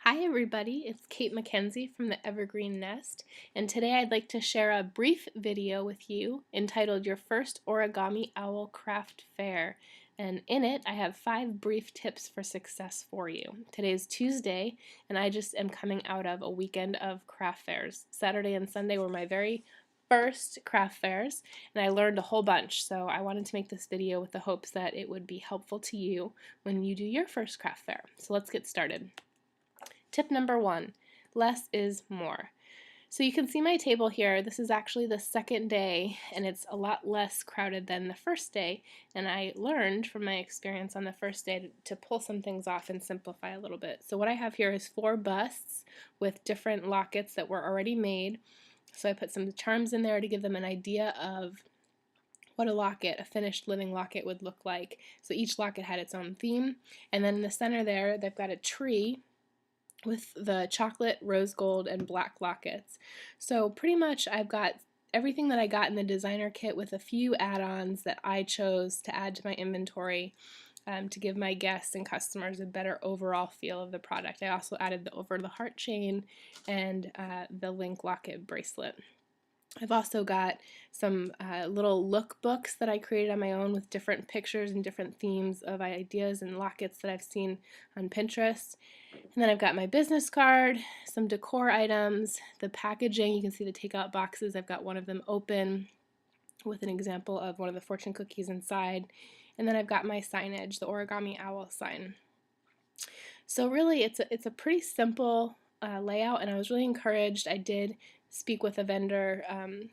Hi everybody, it's Kate McKenzie from the Evergreen Nest, and today I'd like to share a brief video with you entitled Your First Origami Owl Craft Fair. And in it, I have 5 brief tips for success for you. Today is Tuesday, and I just am coming out of a weekend of craft fairs. Saturday and Sunday were my very first craft fairs, and I learned a whole bunch, so I wanted to make this video with the hopes that it would be helpful to you when you do your first craft fair. So let's get started. Tip number 1, less is more. So you can see my table here. This is actually the second day, and it's a lot less crowded than the first day, and I learned from my experience on the first day to pull some things off and simplify a little bit. So what I have here is 4 busts with different lockets that were already made. So I put some charms in there to give them an idea of what a locket, a finished living locket, would look like. So each locket had its own theme, and then in the center there, they've got a tree with the chocolate, rose gold, and black lockets. So pretty much I've got everything that I got in the designer kit with a few add-ons that I chose to add to my inventory to give my guests and customers a better overall feel of the product. I also added the over the heart chain and the link locket bracelet. I've also got some little lookbooks that I created on my own with different pictures and different themes of ideas and lockets that I've seen on Pinterest. And then I've got my business card, some decor items, the packaging. You can see the takeout boxes. I've got one of them open with an example of one of the fortune cookies inside. And then I've got my signage, the origami owl sign. So really it's a pretty simple layout, and I was really encouraged. I did speak with a vendor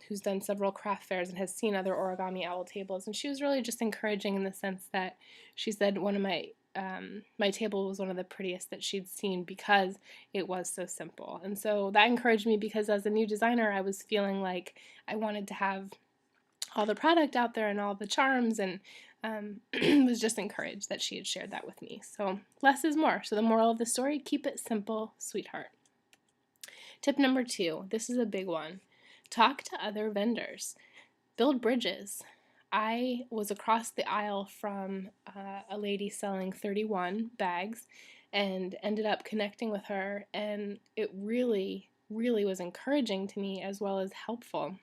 who's done several craft fairs and has seen other origami owl tables, and she was really just encouraging in the sense that she said one of my table was one of the prettiest that she'd seen because it was so simple. And so that encouraged me because as a new designer I was feeling like I wanted to have all the product out there and all the charms, and was just encouraged that she had shared that with me. So less is more. So the moral of the story, keep it simple, sweetheart. Tip number 2, this is a big one. Talk to other vendors. Build bridges. I was across the aisle from a lady selling 31 bags and ended up connecting with her, and it really, really was encouraging to me as well as helpful.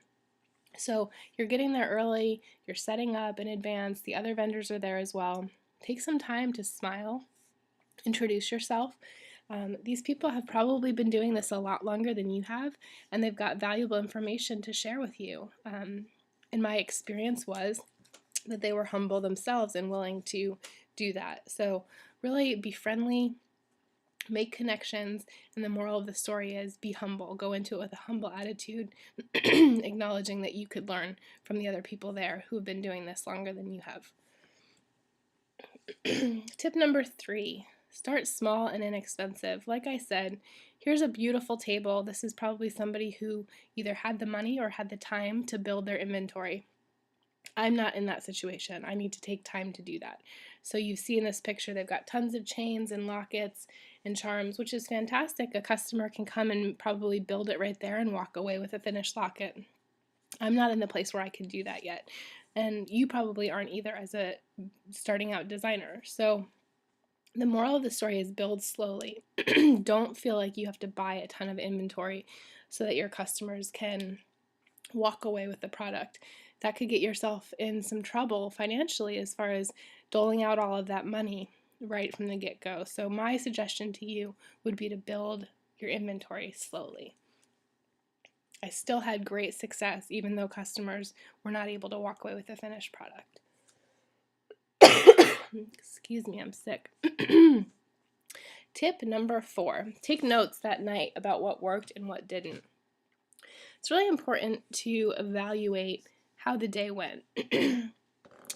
So you're getting there early, you're setting up in advance, the other vendors are there as well. Take some time to smile, introduce yourself. These people have probably been doing this a lot longer than you have, and they've got valuable information to share with you. And my experience was that they were humble themselves and willing to do that. So really be friendly, make connections, and the moral of the story is be humble. Go into it with a humble attitude, acknowledging that you could learn from the other people there who have been doing this longer than you have. Tip number 3, start small and inexpensive. Like I said, here's a beautiful table. This is probably somebody who either had the money or had the time to build their inventory. I'm not in that situation. I need to take time to do that. So you see in this picture they've got tons of chains and lockets and charms, which is fantastic. A customer can come and probably build it right there and walk away with a finished locket. I'm not in the place where I can do that yet, and you probably aren't either as a starting out designer. So the moral of the story is build slowly. Don't feel like you have to buy a ton of inventory so that your customers can walk away with the product. That could get yourself in some trouble financially as far as doling out all of that money right from the get-go. So my suggestion to you would be to build your inventory slowly. I still had great success even though customers were not able to walk away with a finished product. Excuse me, I'm sick. Tip number 4, take notes that night about what worked and what didn't. It's really important to evaluate how the day went.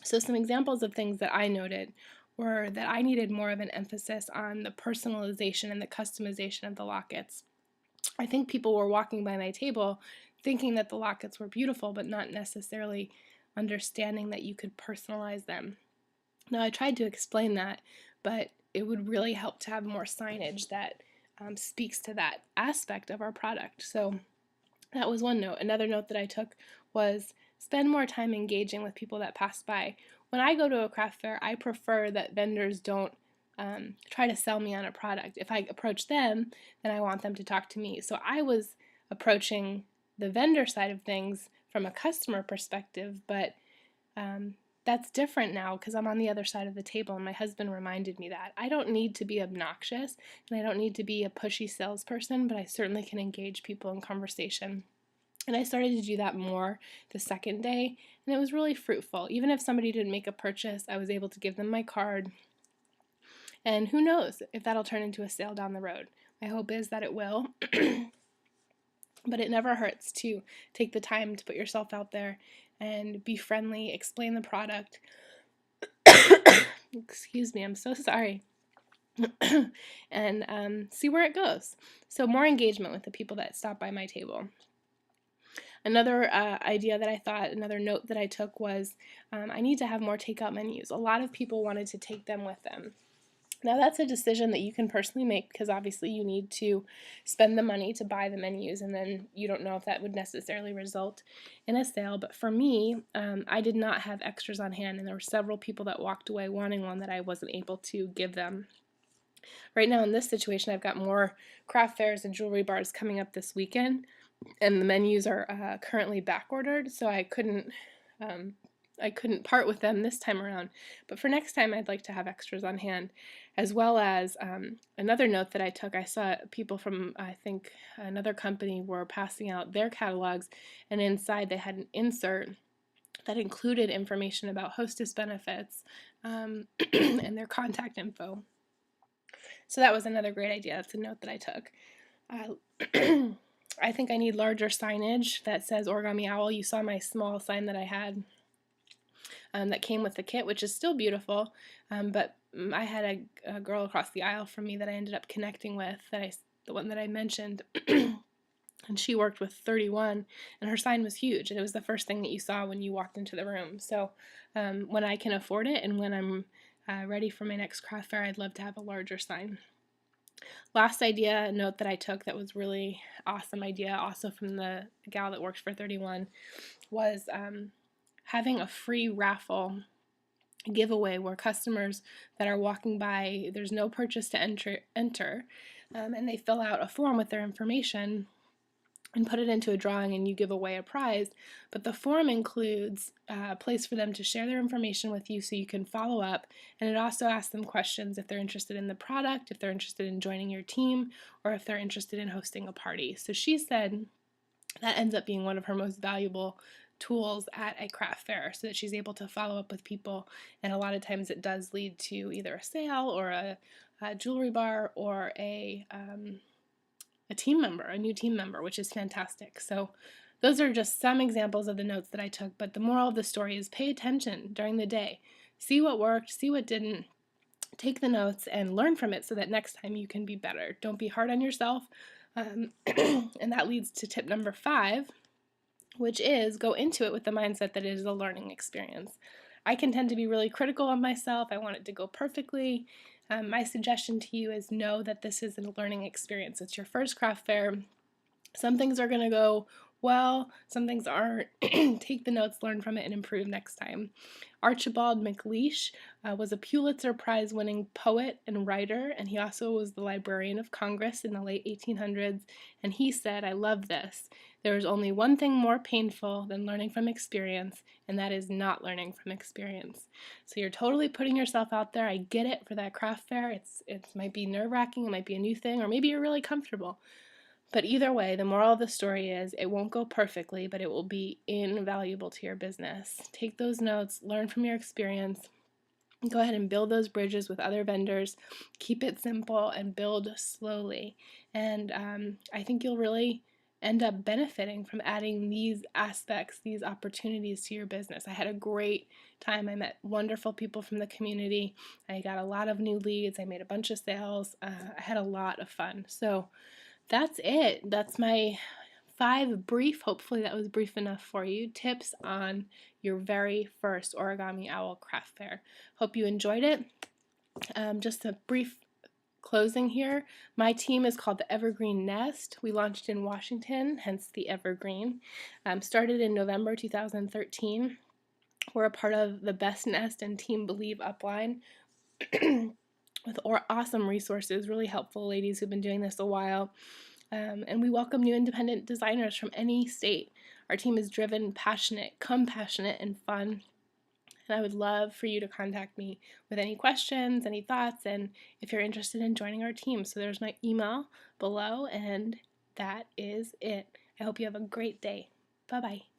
So some examples of things that I noted were that I needed more of an emphasis on the personalization and the customization of the lockets. I think people were walking by my table thinking that the lockets were beautiful, but not necessarily understanding that you could personalize them. Now, I tried to explain that, but it would really help to have more signage that speaks to that aspect of our product. So that was one note. Another note that I took was spend more time engaging with people that pass by. When I go to a craft fair, I prefer that vendors don't try to sell me on a product. If I approach them, then I want them to talk to me. So I was approaching the vendor side of things from a customer perspective, but that's different now because I'm on the other side of the table, and my husband reminded me that. I don't need to be obnoxious, and I don't need to be a pushy salesperson, but I certainly can engage people in conversation. And I started to do that more the second day, and it was really fruitful. Even if somebody didn't make a purchase, I was able to give them my card, and who knows if that'll turn into a sale down the road. My hope is that it will. But it never hurts to take the time to put yourself out there and be friendly, explain the product. Excuse me, I'm so sorry. And see where it goes. So more engagement with the people that stop by my table. Another idea that I thought, another note that I took was I need to have more takeout menus. A lot of people wanted to take them with them. Now that's a decision that you can personally make because obviously you need to spend the money to buy the menus, and then you don't know if that would necessarily result in a sale. But for me, I did not have extras on hand, and there were several people that walked away wanting one that I wasn't able to give them. Right now in this situation, I've got more craft fairs and jewelry bars coming up this weekend, and the menus are currently back ordered, so I couldn't part with them this time around. But for next time, I'd like to have extras on hand, as well as another note that I took. I saw people from, I think, another company were passing out their catalogs, and inside they had an insert that included information about hostess benefits and their contact info. So that was another great idea. That's a note that I took. I think I need larger signage that says Origami Owl. You saw my small sign that I had that came with the kit, which is still beautiful, but I had a girl across the aisle from me that I ended up connecting with, the one that I mentioned, and she worked with 31, and her sign was huge, and it was the first thing that you saw when you walked into the room. So when I can afford it and when I'm ready for my next craft fair, I'd love to have a larger sign. Last note that I took that was really awesome idea, also from the gal that works for 31, was having a free raffle giveaway where customers that are walking by, there's no purchase to enter, and they fill out a form with their information and put it into a drawing, and you give away a prize. But the form includes a place for them to share their information with you so you can follow up, and it also asks them questions if they're interested in the product, if they're interested in joining your team, or if they're interested in hosting a party. So she said that ends up being one of her most valuable tools at a craft fair, so that she's able to follow up with people, and a lot of times it does lead to either a sale or a jewelry bar or a team member, a new team member, which is fantastic. So those are just some examples of the notes that I took, but the moral of the story is pay attention during the day. See what worked, see what didn't, take the notes and learn from it so that next time you can be better. Don't be hard on yourself. And that leads to tip number 5, which is go into it with the mindset that it is a learning experience. I can tend to be really critical of myself. I want it to go perfectly. My suggestion to you is know that this is a learning experience. It's your first craft fair. Some things are going to go well, some things aren't. Take the notes, learn from it, and improve next time. Archibald MacLeish was a Pulitzer Prize-winning poet and writer, and he also was the Librarian of Congress in the late 1800s, and he said, I love this, there is only one thing more painful than learning from experience, and that is not learning from experience. So you're totally putting yourself out there. I get it for that craft fair. It might be nerve-wracking, it might be a new thing, or maybe you're really comfortable. But either way, the moral of the story is it won't go perfectly, but it will be invaluable to your business. Take those notes, learn from your experience, go ahead and build those bridges with other vendors. Keep it simple and build slowly. And I think you'll really end up benefiting from adding these aspects, these opportunities to your business. I had a great time. I met wonderful people from the community. I got a lot of new leads. I made a bunch of sales. I had a lot of fun. So that's it. That's my 5 brief, hopefully that was brief enough for you, tips on your very first Origami Owl craft fair. Hope you enjoyed it. Just a brief closing here. My team is called the Evergreen Nest. We launched in Washington, hence the Evergreen. Started in November 2013. We're a part of the Best Nest and Team Believe upline. with awesome resources, really helpful ladies who've been doing this a while. And we welcome new independent designers from any state. Our team is driven, passionate, compassionate, and fun. And I would love for you to contact me with any questions, any thoughts, and if you're interested in joining our team. So there's my email below, and that is it. I hope you have a great day. Bye-bye.